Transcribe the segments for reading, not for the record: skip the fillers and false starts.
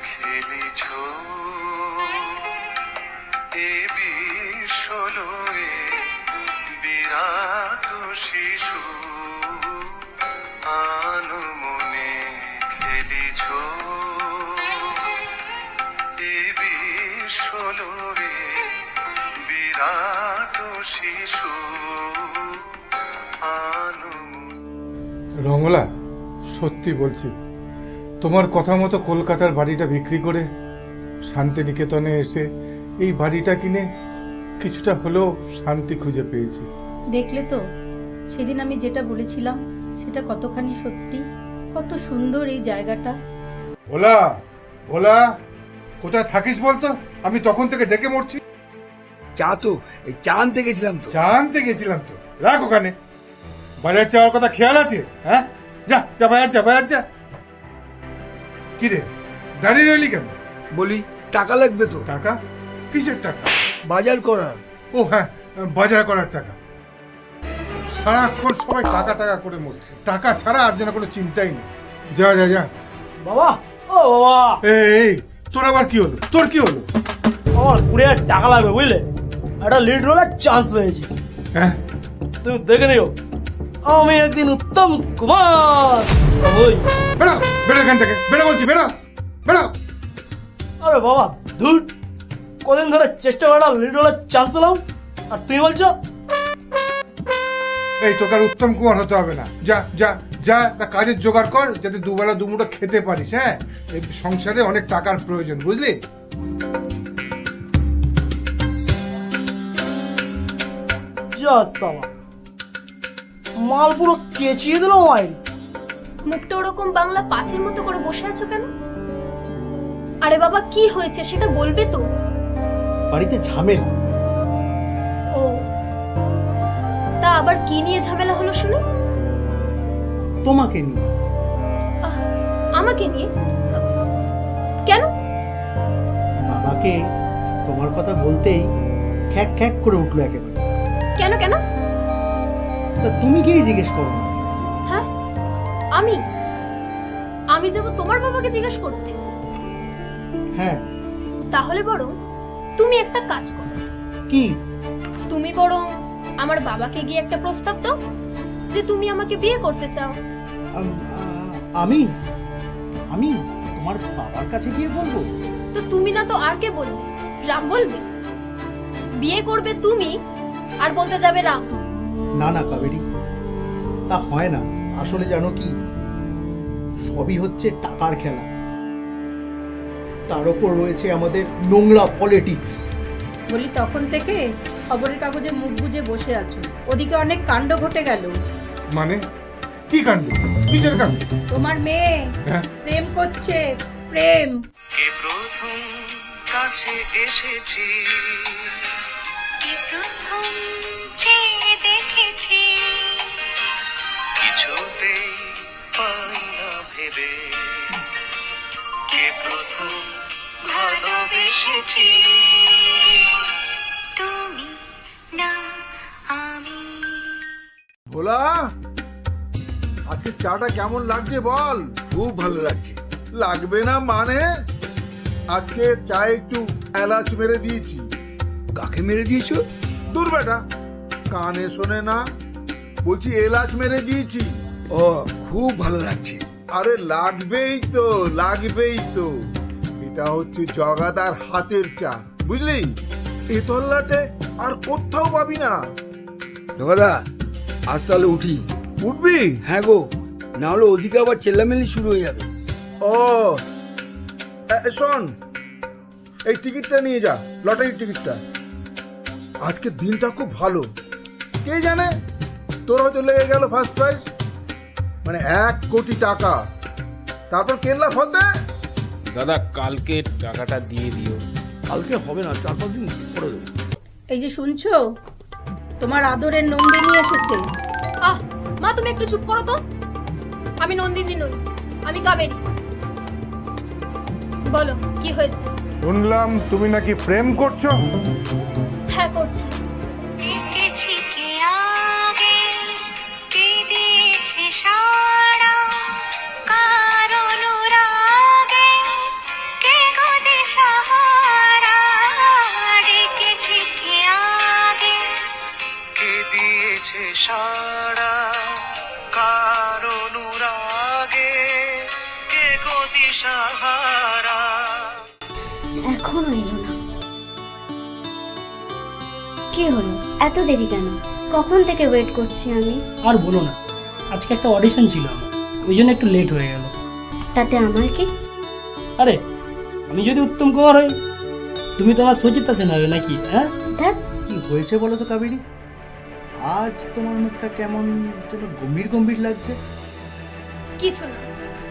খেলিছো এ বিশ্বলয়ে বিরাট শিশু আনমনে খেলিছো এ বিশ্বলয়ে বিরাট শিশু রঙ্গলা, সত্যি বলছি, তোমার কথা মতো কলকাতার বাড়িটা বিক্রি করে শান্তিনিকেতনে এসে এই বাড়িটা কিনে কিছুটা হলেও শান্তি খুঁজে পেয়েছি। দেখলে তো সেদিন আমি যেটা বলেছিলাম সেটা কতখানি সত্যি, কত সুন্দর এই জায়গাটা। ভোলা, ভোলা, কোথায় থাকিস বলতো? আমি তখন থেকে ডেকে মরছি। চা তো এই চা আনতে গেছিলাম তো। চা আনতে গেছিলাম তো, রাখ ওখানে। বাজার যাওয়ার কথা খেয়াল আছে? হ্যাঁ, যা যা, বাজার যা, বাজার যা। কি রে, দাঁড়িয়ে রইলি কেন? বলি টাকা লাগবে তো। টাকা? কিসের টাকা? বাজার করার। ও হ্যাঁ, বাজার করার টাকা। সারাক্ষণ সবাই টাকা টাকা করে মরছে, টাকা ছাড়া আর যেন কোনো চিন্তাই নেই। যা যা যা। বাবা, ও বাবা, এই তোর আবার কি হলো? তোর কি হলো? আমার 20,000 টাকা লাগবে বুঝলে, একটা লিড রোলার চান্স পেয়েছি। হ্যাঁ, তুমি দেখে নিও, আমি একদিন উত্তম কুমার হই। বেরো বেরো এখান থেকে, বেরো বলছি, বেরো বেরো। আরে বাবা ধুর, কদিন ধরে চেষ্টা করে লিড রোলার চান্স পেলাম, আর তুমি বলছো? এই তোকে আর উত্তম কুমার হতে হবে না। যা যা যা, তা কাজের জোগাড় কর, যাতে দুবেলা দুমুঠো খেতে পারিস। হ্যাঁ, এই সংসারে অনেক টাকার প্রয়োজন, বুঝলি? যা সালা, মাল পুরো কেচিয়ে দিল মাই। মুখটা ওরকম বাংলা পাঁচের মতো করে বসে আছো কেন? আরে বাবা, কি হয়েছে সেটা বলবে তো? বাড়িতে ঝামেলা। ও, তা আবার কি নিয়ে ঝামেলা হলো শুনে? তোমাকে নিয়ে। আমাকে নিয়ে? কেন? বাবাকে তোমার কথা বলতেই খ্যাক খ্যাক করে উঠলো একেবারে। কেন কেন? তা তুমি কি জিজ্ঞেস করো না? হ্যাঁ, আমি আমি যাব তোমার বাবাকে জিজ্ঞেস করতে? হ্যাঁ। তাহলে বরং তুমি একটা কাজ করো। কি? তুমি বরং আমার বাবাকে গিয়ে একটা প্রস্তাব দাও যে তুমি আমাকে বিয়ে করতে চাও। আমি আমি তোমার বাবার কাছে গিয়ে বলবো? তো তুমি না তো আর কে বলবে? রাম বলবে? বিয়ে করবে তুমি আর বলতে যাবে রাম? না না কাবেরী, তা হয় না। আসলে জানো কি, সবই হচ্ছে টাকার খেলা। তার উপর রয়েছে আমাদের নোংরা পলিটিক্স। বলি, তখন থেকে খবরের কাগজে মুখ বুজে বসে আছো, ওদিকে অনেক কাণ্ড ঘটে গেল। মানে কি কাণ্ড? কিসের কাণ্ড? তোমার মেয়ে হ্যাঁ? প্রেম করছে, প্রেম। কে প্রথম কাছে এসেছি, কে প্রথম চেয়ে দেখেছি, কিছুতেই পাই না ভেবে, কে প্রথম ভালোবেসেছি, তুমি না আমি। ভোলা, আজকে চাটা কেমন লাগছে বল? খুব ভালো লাগছে। লাগবে না মানে? আজকে চায়ে একটু এলাচ মেরে দিয়েছি। কাকে মেরে দিয়েছো? দূর বেটা, কানে শোনে না, বলছি এলাচ মেরে দিয়েছি। ও, খুব ভালো লাগছে। আরে লাগবেই তো, লাগবেই তো। এটা হচ্ছে জগাদার হাতের চা, বুঝলি? এ তল্লাটে আর কোথাও পাবি না। দাদা, আজ তাহলে উঠি। উঠবি? হ্যাঁ গো, না হলে ওদিকে আবার চেল্লামেল্লি শুরু হয়ে যাবে। ও শোন, এই টিকিটটা নিয়ে যা, লটারির টিকিটটা। আজকে দিনটা খুব ভালো, কে জানে তোর হয়তো লেগে গেল ফার্স্ট প্রাইজ, মানে 1 কোটি টাকা। তারপর কেল্লা ফতে। দাদা, কালকে টাকাটা দিয়ে দিও। কালকে হবে না, 4-5 দিন পরে দেবো। এই যে শুনছো, তোমার আদরের নন্দিনী এসেছে। আহ মা, তুমি একটু চুপ করো তো। আমি নন্দিনী নই, আমি কাবেরী। বলো কি হয়েছে? শুনলাম তুমি নাকি প্রেম করছো। হ্যাঁ, করছি। দেখেছি কে আগে, কে দিয়েছে সাড়া, কার অনুরাগে দিয়েছে সারা, কার অনুরাগে কে গতি সাহারা। এখনো এলো না, কি হলো এত দেরি কেন? কখন থেকে ওয়েট করছি আমি। আর বলো না, আজকে একটা অডিশন ছিল আমার, ওই জন্য একটু লেট হয়ে গেল। তাতে আমার কি? আরে আমি যদি উত্তম কুমার হই, তুমি তো আমার সুচিত্রা সেন হবে নাকি? হ্যাঁ, দেখ কি হয়েছে বলো তো কাবেরী? আজ তোমার মুখটা কেমন যেন গম্ভীর গম্ভীর লাগছে। কিছু না,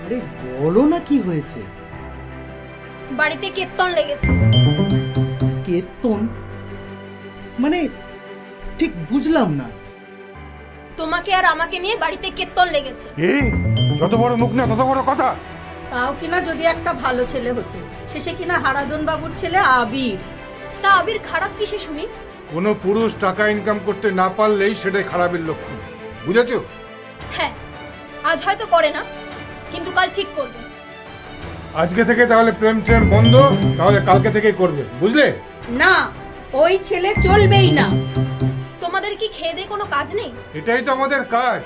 আরে বলো না কি হয়েছে। বাড়িতে কীর্তন লেগেছে। কীর্তন মানে ঠিক বুঝলাম না। তোমাকে আর আমাকে নিয়ে বাড়িতে কীর্তন লেগেছে। এই যত বড় মুখ না তত বড় কথা। তাও কিনা যদি একটা ভালো ছেলে হতো, শেষে কিনা হারাধন বাবুর ছেলে আবির। তা আবির খারাপ কিসে শুনি? কোনো পুরুষ টাকা ইনকাম করতে না পারলেই সেটাই খারাপের লক্ষণ, বুঝেছো? হ্যাঁ, আজ হয়তো করে না, কিন্তু কাল ঠিক করবে। আজকে থেকে তাহলে প্রেম ট্রেম বন্ধ, তাহলে কালকে থেকেই করবে, বুঝলে? না, ওই ছেলে চলবেই না। তোমাদের কি খেয়ে দিয়ে কোনো কাজ নেই? এটাই তো আমাদের কাজ,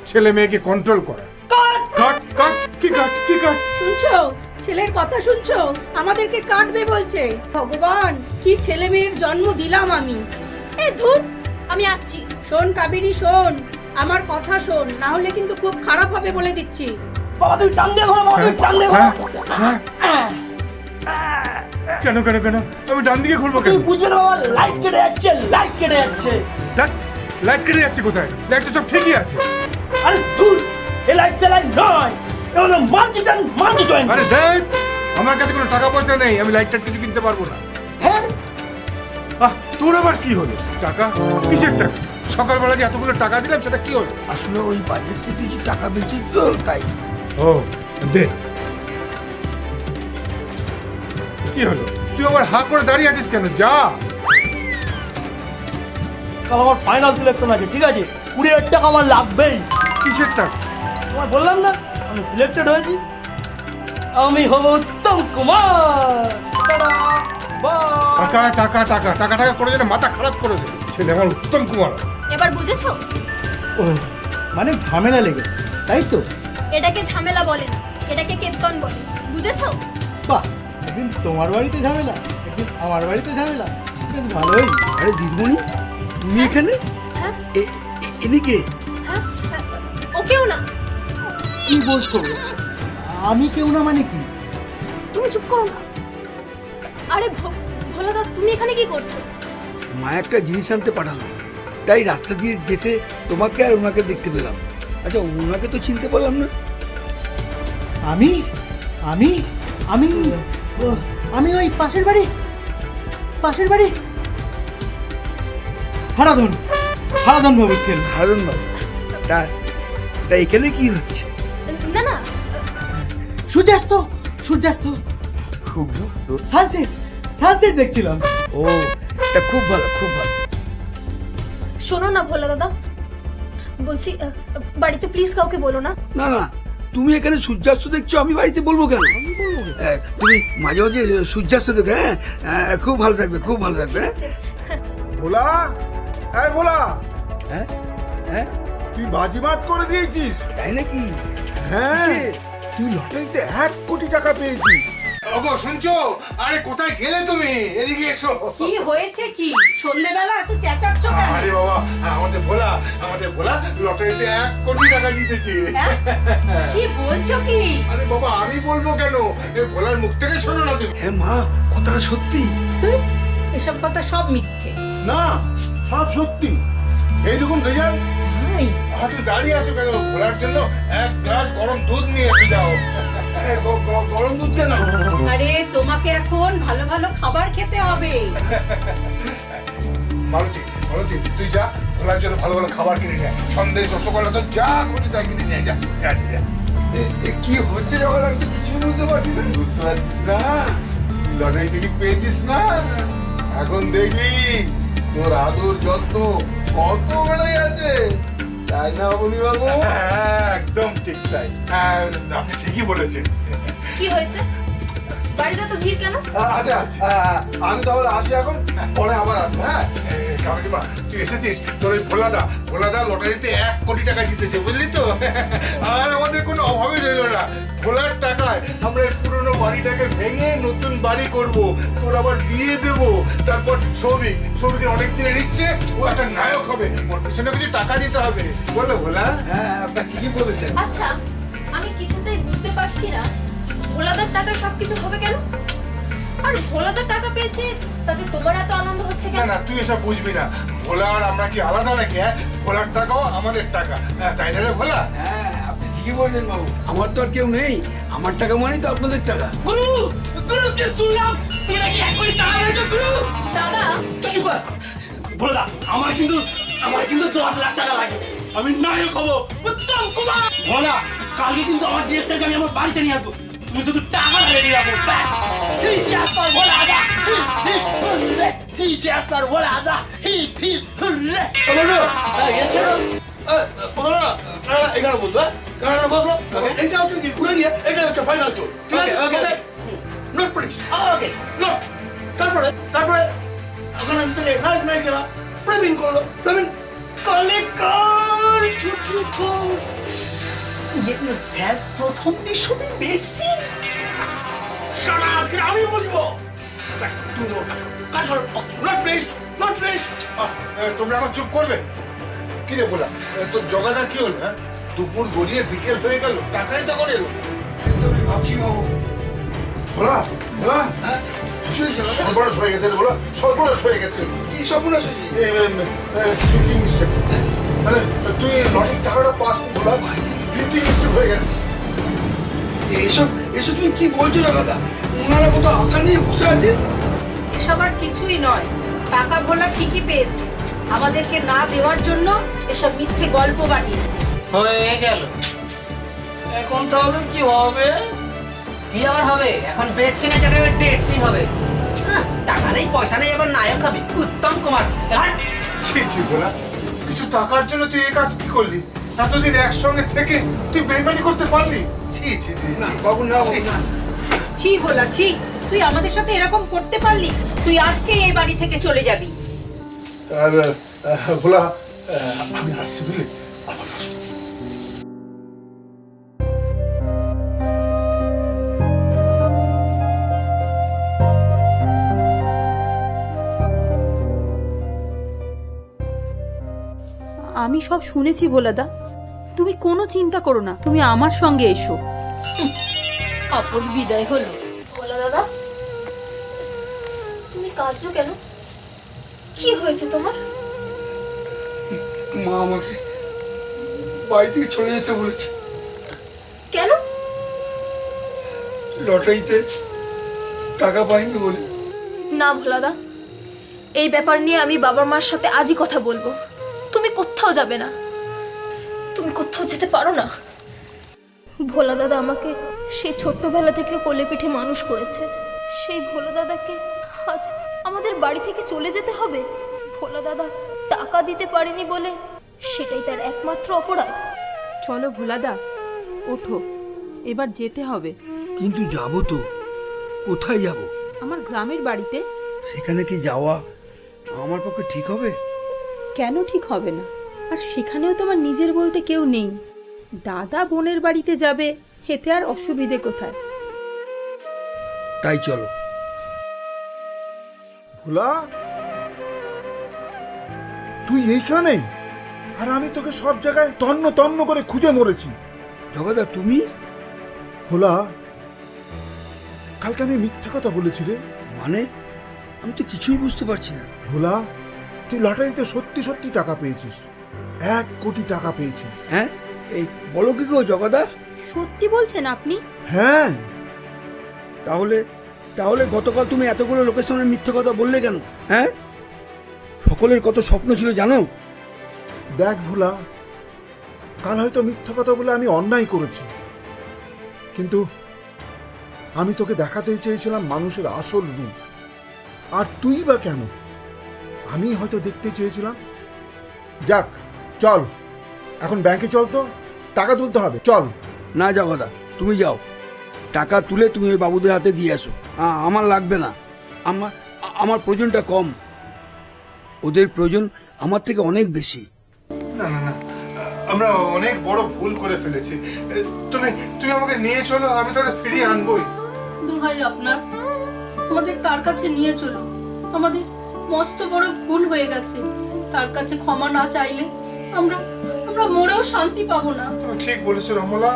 ছেলে মেয়েকে কন্ট্রোল করা। কাট কাট কি কাট কি কাট। শুনছো? ছেলের কথা শুনছো? আমাদেরকে কাটবে বলছে। ভগবান, কি ছেলে মেয়ের জন্ম দিলাম আমি। এ ধুর, আমি আসছি। শোন কাবেরী, শোন আমার কথা শোন, না হলে কিন্তু খুব খারাপ হবে বলে দিচ্ছি। বাবা তুমি টান দিয়ে ঘোরো, বাবা তুমি টান দিয়ে ঘোরো। কেন কেন কেন আমি ডান দিকে খুলবো কেন? তুমি বুঝবে না বাবা, লাইট কেটে যাচ্ছে, লাইট কেটে যাচ্ছে। লাইট কেটে যাচ্ছে কোথায়? লাইট তো সব ঠিকই আছে। আরে ধুর, এই লাইটটা লাইট নয়, এটা হলো মাল্টিটান মাল্টিটয়েন। আরে দেখ, আমার কাছে কোনো টাকা পয়সা নেই, আমি লাইটটার কিছু কিনতে পারবো না। হ্যাঁ, তোর আবার কি হলো? টাকা কিসের টাকা? সকালবেলা যে এতগুলো টাকা দিলাম সেটা কি হলো? আসলে ওই বাজেট থেকে কিছু টাকা বেশি তো তাই। ও দে। কি হলো? তুই আবার হা করে দাঁড়িয়ে আছিস কেন? যা। কাল আমার ফাইনাল সিলেকশন আছে, ঠিক আছে? 20,000 টাকা আমার লাগবেই। কিসের টাকা? তোমায় বললাম না আমি সিলেক্টেড হয়েছি, আমি হব উত্তম কুমার। Tata, by. টাকা টাকা টাকা টাকা টাকা করে যেন মাথা খারাপ করে দে। ছেলে আমার উত্তম কুমার। এবার বুঝেছো? ও মানে ঝামেলা লেগেছে, তাই তো? এটাকে ঝামেলা বলে না, এটাকে কীর্তন বলে। বুঝেছো? বাহ, একদিন তোমার বাড়িতে ঝামেলা, একদিন আমার বাড়িতে ঝামেলা, বেশ ভালোই। আরে দিদিমণি, তুমি এখানে? হ্যাঁ এদিকে? হ্যাঁ, ওকেও না। কি বলছো? আমি কেউ না মানে কি? তুমি চুপ করো না। আরে ভোলাদা, তুমি এখানে কি করছো? মা একটা জিনিস আনতে পাঠালো, তাই রাস্তা দিয়ে যেতে তোমাকে আর ওনাকে দেখতে পেলাম। আচ্ছা, ওনাকে তো চিনতে পারলাম না। আমি আমি আমি আমি ওই পাশের বাড়ি হারাধন বাবুর ছেলে। হারুন বাবু, তা তা এখানে কি হচ্ছে? না না, সূর্যাস্ত সানসেট দেখছিলাম। ও, তা খুব ভালো, খুব ভালো। শোনো না ভোলা দাদা, বলছি বাড়িতে প্লিজ কাউকে বলো না। না না, তুমি এখানে সূর্যাস্ত দেখছো, আমি বাড়িতে বলবো কেন? তুমি মাঝে মাঝে সূর্যাস্ত দেখো। হ্যাঁ, খুব ভালো থাকবে, খুব ভালো থাকবে। হ্যাঁ? ভোলা, এই ভোলা, হ্যাঁ হ্যাঁ, তুই বাজিমাত করে দিয়েছিস। তাই নাকি? হ্যাঁ, কিসে? তুই লটারিতে 1 কোটি টাকা পেয়েছিস। ওগো শুনছো? আরে কোথায় গেলে তুমি? এদিকে এসো। কি হয়েছে কি? সন্ধ্যেবেলা এত চেঁচাচ্ছ কেন? আরে বাবা, আমাদের ভোলা লটারিতে 1 কোটি টাকা জিতেছে। কি বলছো কি? আরে বাবা, আমি বলবো কেন? এই ভোলার মুখ থেকে শোনো না তুমি। হ্যাঁ মা, কথাটা সত্যি। তুই এসব কথা সব মিথ্যে। না, সব সত্যি। এই দেখুন রেজাল্ট। তাই? তুমি দাঁড়িয়ে আছো কেন? ভোলার জন্য 1 গ্লাস গরম দুধ নিয়ে এসে যাও। গরম দুধ কেন? আরে তোমাকে এখন ভালো ভালো খাবার খেতে হবে। মালতী, তুই যা, ভোলার জন্য ভালো ভালো খাবার কিনে নিয়ে আয়। সন্দেশ, রসগোল্লা তো যা খুশি তাই কিনে নিয়ে যা। কি হচ্ছে যখন আমি তো কিছু বুঝতে পারছি না। বুঝতে পারছিস না? লটারি টিকিট পেয়েছিস না? এখন দেখবি তোর আদর যত্ন কত বেড়ে গেছে, তাই না অবনী বাবু? একদম ঠিক তাই। আপনি ঠিকই বলেছেন। কি হয়েছে? বাড়িতে তো ভিড় কেন? আচ্ছা, আমি তাহলে আসি এখন, পরে আবার আসবো। হ্যাঁ, কাবেরি মা তুই এসেছিস, তোর ওই ভোলাদা লটারিতে 1 কোটি টাকা জিতেছে, বুঝলি তো? আর আমাদের কোনো অভাবই রইল না। ভোলার টাকায় আমরা এই পুরনো বাড়িটাকে ভেঙে নতুন বাড়ি করব, তোর আবার বিয়ে দেব। তারপর সৌভিকের অনেক দিনের ইচ্ছে, ও একটা নায়ক হবে, ওর পিছনে কিছু টাকা দিতে হবে। বলো ভোলা? হ্যাঁ আপনার ঠিকই বলেছেন। আচ্ছা, আমি কিছুতেই বুঝতে পারছি না ভোলাদার টাকা সবকিছু হবে কেন? আর ভোলাদার টাকা পেয়েছে তাতে তোমার এত আনন্দ হচ্ছে না কেন? না, তুই এসব বুঝবি না। ভোলা আর আমরা কি আলাদা নাকি? হ্যাঁ, ভোলার টাকাও আমাদের টাকা, হ্যাঁ তাই না রে ভোলা? হ্যাঁ আপনি ঠিকই বলেছেন বাবু, আমার তো আর কেউ নেই, আমার টাকা মানেই তো আপনাদের টাকা। গুরু গুরুকে শুনলাম তুই নাকি 1 কোটি টাকা পেয়েছো গুরু। দাদা, তুই চুপ কর। বলে দা আমার কিন্তু 10 লাখ টাকা লাগে, আমি নায়ক হবো, উত্তম কুমার। বলা কালকে কিন্তু আমার ডিরেক্টরকে আমি আমার বাড়িতে নিয়ে আসবো, তুমি শুধু টাকা রেডি রাখো ব্যাস। Three cheers for ভোলাদা, hip hip hooray, 3 cheers for ভোলাদা, hip hip hooray। বলো এসে বলো না এখানে বলবো, এখানে বসলো, এইটা হচ্ছে কি ঘুরে গিয়ে এটা হচ্ছে ফাইনাল চোর, ঠিক আছে? ওকে নোট প্লিজ। Okay note. তারপরে ওখানে ভিতরে নায়িকেরা ফ্রেমিং করলো, ফ্রেমিং করলে কর ছুটু স্যার প্রথম দৃশ্যতে মেডিসিন শালা আমি বলবো তুমি কাজ করো। Note please, note please. তোমরা এখন চুপ করবে? কি রে ভোলা, তোর জগাদার কি হলো? হ্যাঁ, দুপুর গড়িয়ে বিকেল হয়ে গেল, টাকাই তখন এলো। কিন্তু আমি ভাবছি বাবু, ভোলা ভোলা, হ্যাঁ কি হয়েছে দাদা? সর্বনাশ হয়ে গেছে রে ভোলা, সর্বনাশ হয়ে গেছে। কি সর্বনাশ হয়েছে? Printing mistake. মানে তুই লটারির টাকাটা পাস ভোলা, প্রিন্টিং মিস্টেক হয়ে গেছে। এসব তুমি কি বলছো দাদা? ওনারা কত আশা নিয়ে বসে আছে। এসব আর কিছুই নয়, টাকা ভোলা ঠিকই পেয়েছে, আমাদেরকে না দেওয়ার জন্য এসব মিথ্যে গল্প বানিয়েছে। হয়ে গেল, এখন তাহলে কি হবে? কি আবার হবে? এখন বেড সিনের জায়গায় ডেড সিন হবে। টাকা নেই পয়সা নেই, এখন নায়ক হবে উত্তম কুমার। ছি ছি ভোলা, কিছু টাকার জন্য তুই এই কাজ কি করলি? এতদিন একসঙ্গে থেকে তুই বেইমানি করতে পারলি? ছি ছি ছি ছি বাবু না বাবু না, ছি ভোলা ছি, তুই আমাদের সাথে এরকম করতে পারলি? তুই আজকে এই বাড়ি থেকে চলে যাবি। ভোলা, আমি আসছি বুঝলি, আবার আসবো। আমি সব শুনেছি ভোলাদা, তুমি কোনো চিন্তা করো না, তুমি আমার সঙ্গে এসো। আপদ বিদায় হলো। ভোলা দাদা, তুমি কাঁদছো কেন? কি হয়েছে তোমার? মা আমাকে বাড়ি থেকে চলে যেতে বলেছে, কেন? লটারিতে টাকা পাইনি বলে। না ভোলাদা, এই ব্যাপার নিয়ে আমি বাবার মার সাথে আজই কথা বলবো। তুমি কোথাও যাবে না, তুমি কোথাও যেতে পারো না। ভোলা দাদা আমাকে সেই ছোট্টবেলা থেকে কোলে পিঠে মানুষ করেছে, সেই ভোলা দাদাকে আজ আমাদের বাড়ি থেকে চলে যেতে হবে। ভোলা দাদা টাকা দিতে পারেনি বলে সেটাই তার একমাত্র অপরাধ। চলো ভোলাদা, ওঠো, এবার যেতে হবে। কিন্তু যাবো তো, কোথায় যাব? আমার গ্রামের বাড়িতে। সেখানে কি যাওয়া আমার পক্ষে ঠিক হবে? কেন ঠিক হবে না? আর সেখানেও তোমার নিজের বলতে কেউ নেই। দাদা বোনের বাড়িতে যাবে, এতে আর অসুবিধে কোথায়? তাই চলো। ভোলা, তুই এইখানে? আর আমি তোকে সব জায়গায় তন্ন তন্ন করে খুঁজে মরেছি। জগদা তুমি? ভোলা, কালকে আমি মিথ্যে কথা বলেছি রে। মানে আমি তো কিছুই বুঝতে পারছি না। ভোলা, তুই লটারিতে সত্যি সত্যি টাকা পেয়েছিস, 1 কোটি টাকা পেয়েছিস। হ্যাঁ, এই বলো কি গো জগদা? সত্যি বলছেন আপনি? হ্যাঁ। তাহলে গতকাল তুমি এতগুলো লোকের সামনে মিথ্যে কথা বললে কেন? হ্যাঁ, সকলের কত স্বপ্ন ছিল জানো? দেখ ভোলা, কাল হয়তো মিথ্যা কথা বলে আমি অন্যায় করেছি, কিন্তু আমি তোকে দেখাতেই চেয়েছিলাম মানুষের আসল রূপ। আর তুই বা কেন? আমি হয়তো দেখতে চেয়েছিলাম। যাক, চল এখন ব্যাংকে চল, তো টাকা তুলতে হবে, চল। না জগদা, তুমি যাও, টাকা তুলে তুমি ওই বাবুদের হাতে দিয়ে আসো। আমার লাগবে না, আমার প্রয়োজনটা কম। ওদের প্রয়োজন আমার থেকে অনেক বেশি। না না না, আমরা অনেক বড় ভুল করে ফেলেছি। তুমি তুমি আমাকে নিয়ে চলো, আমি তাদের ফিরিয়ে আনবোই। দুহাই আপনার, আমাদের তার কাছে নিয়ে চলো। আমাদের মস্ত বড় ভুল হয়ে গেছে। তার কাছে ক্ষমা না চাইলে আমরা আমরা মরেও শান্তি পাবো না। তুমি ঠিক বলেছো রমলা,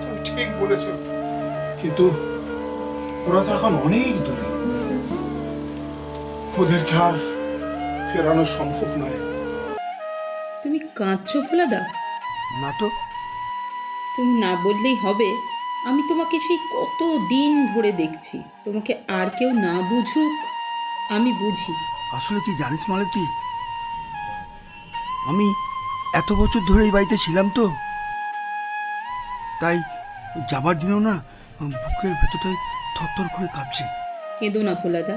তুমি ঠিক বলেছো। কিন্তু ওরা তো এখন অনেক দূরে, ওদেরকে আর ফেরানো সম্ভব নয়। তুমি কাঁদছো ভোলাদা? না তো। তুমি না বললেই হবে। আমি তোমাকে সেই কত দিন ধরে দেখছি। তোমাকে আর কেউ না বুঝুক, আমি বুঝি। আসলে কি জানিস মালতী, আমি এত বছর ধরে এই বাড়িতে ছিলাম তো, তাই যাবার দিনও না বুকের ভেতরটাই থরথর করে কাঁপছে। কেঁদো না ভোলাদা।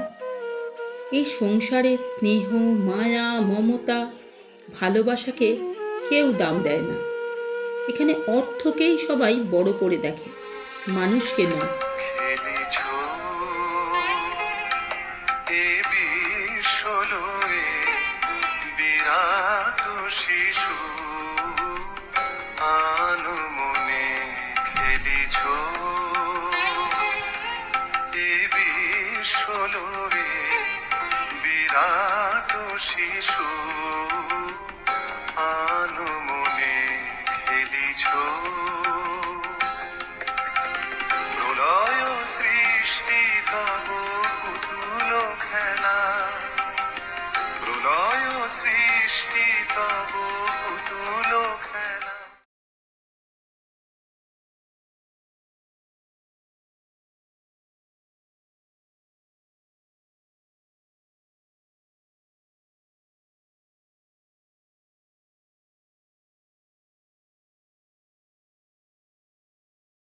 এই সংসারে স্নেহ, মায়া, মমতা, ভালোবাসাকে কেউ দাম দেয় না। এখানে অর্থকেই সবাই বড় করে দেখে, মানুষকে নয়। খেলিছ এ বিশ্বলয়ে বিরাট শিশু আনমনে খেলিছ এ বিশ্বলয়ে বিরাট শিশু